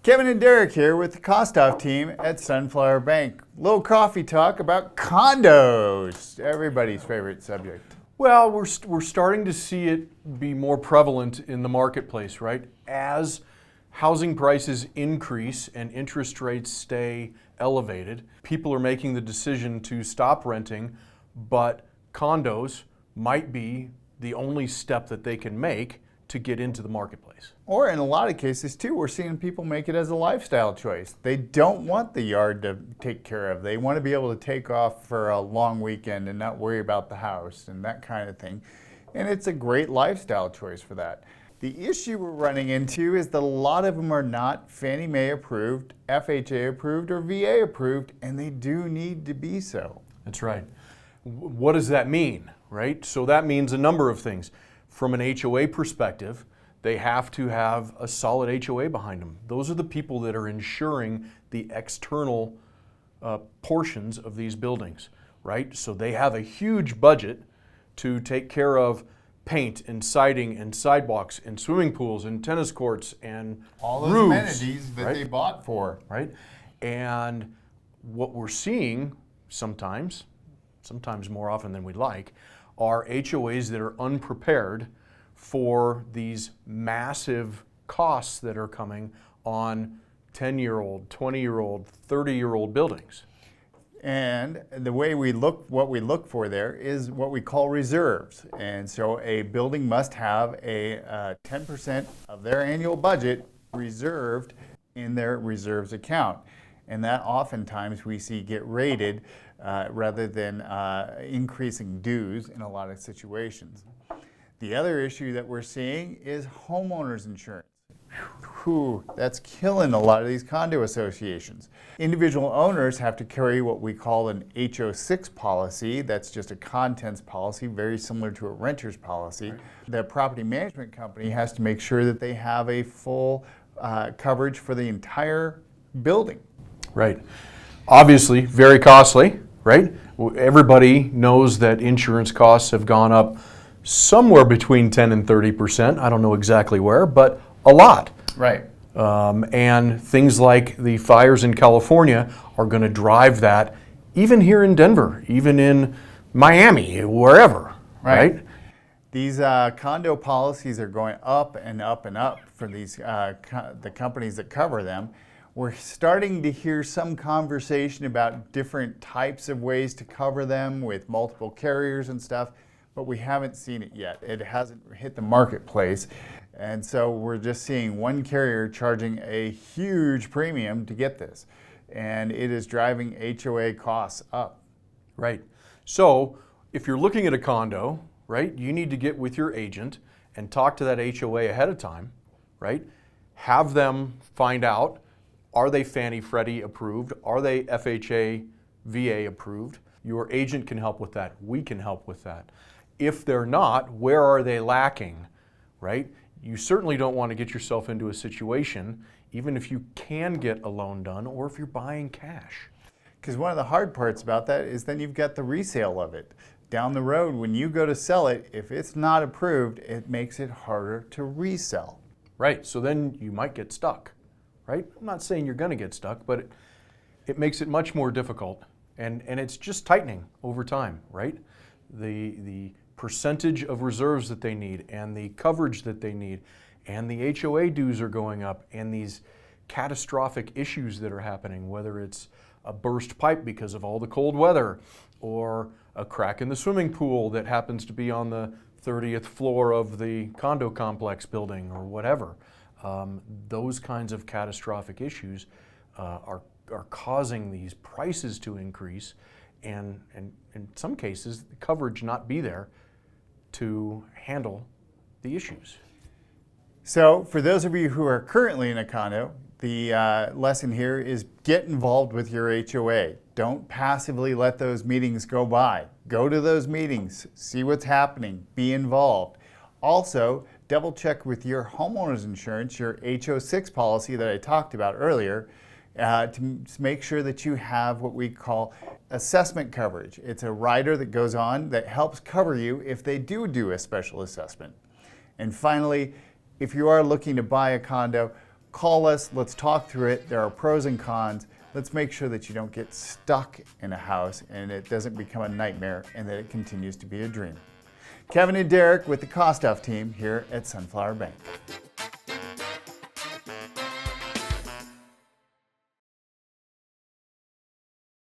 Kevin and Derek here with the Kostoff team at Sunflower Bank. Little coffee talk about condos, everybody's favorite subject. Well, we're starting to see it be more prevalent in the marketplace, right? As housing prices increase and interest rates stay elevated, people are making the decision to stop renting, but condos might be the only step that they can make to get into the marketplace. Or in a lot of cases too, we're seeing people make it as a lifestyle choice. They don't want the yard to take care of. They want to be able to take off for a long weekend and not worry about the house and that kind of thing. And it's a great lifestyle choice for that. The issue we're running into is that a lot of them are not Fannie Mae approved, FHA approved, or VA approved, and they do need to be so. That's right. What does that mean, right? So that means a number of things. From an HOA perspective, they have to have a solid HOA behind them. Those are the people that are insuring the external portions of these buildings, right? So they have a huge budget to take care of paint and siding and sidewalks and swimming pools and tennis courts and all those roofs, amenities that they bought for. Right? And what we're seeing sometimes more often than we'd like, are HOAs that are unprepared for these massive costs that are coming on 10-year-old, 20-year-old, 30-year-old buildings. And the way what we look for there is what we call reserves. And so a building must have a 10% of their annual budget reserved in their reserves account. And that oftentimes we see get rated rather than increasing dues in a lot of situations. The other issue that we're seeing is homeowners insurance. Whew, that's killing a lot of these condo associations. Individual owners have to carry what we call an HO6 policy. That's just a contents policy, very similar to a renter's policy. Right. The property management company has to make sure that they have a full coverage for the entire building. Right. Obviously, very costly, right? Everybody knows that insurance costs have gone up somewhere between 10 and 30%. I don't know exactly where, but a lot. Right. And things like the fires in California are going to drive that, even here in Denver, even in Miami, wherever, right? These condo policies are going up and up and up for these the companies that cover them. We're starting to hear some conversation about different types of ways to cover them with multiple carriers and stuff, but we haven't seen it yet. It hasn't hit the marketplace. And so we're just seeing one carrier charging a huge premium to get this. And it is driving HOA costs up. Right. So if you're looking at a condo, right, you need to get with your agent and talk to that HOA ahead of time, right? Have them find out, are they Fannie Freddie approved? Are they FHA, VA approved? Your agent can help with that. We can help with that. If they're not, where are they lacking, right? You certainly don't want to get yourself into a situation, even if you can get a loan done or if you're buying cash. Because one of the hard parts about that is then you've got the resale of it. Down the road, when you go to sell it, if it's not approved, it makes it harder to resell. Right, so then you might get stuck, right? I'm not saying you're going to get stuck, but it makes it much more difficult. And it's just tightening over time, right? The percentage of reserves that they need and the coverage that they need and the HOA dues are going up and these catastrophic issues that are happening, whether it's a burst pipe because of all the cold weather or a crack in the swimming pool that happens to be on the 30th floor of the condo complex building or whatever. Those kinds of catastrophic issues are causing these prices to increase and in some cases the coverage not be there to handle the issues. So for those of you who are currently in a condo, the lesson here is get involved with your HOA. Don't passively let those meetings go by. Go to those meetings, see what's happening, be involved. Also, double check with your homeowner's insurance, your HO6 policy that I talked about earlier, to make sure that you have what we call assessment coverage. It's a rider that goes on that helps cover you if they do a special assessment. And finally, if you are looking to buy a condo, call us, let's talk through it. There are pros and cons. Let's make sure that you don't get stuck in a house and it doesn't become a nightmare and that it continues to be a dream. Kevin and Derek with the Kostoff team here at Sunflower Bank.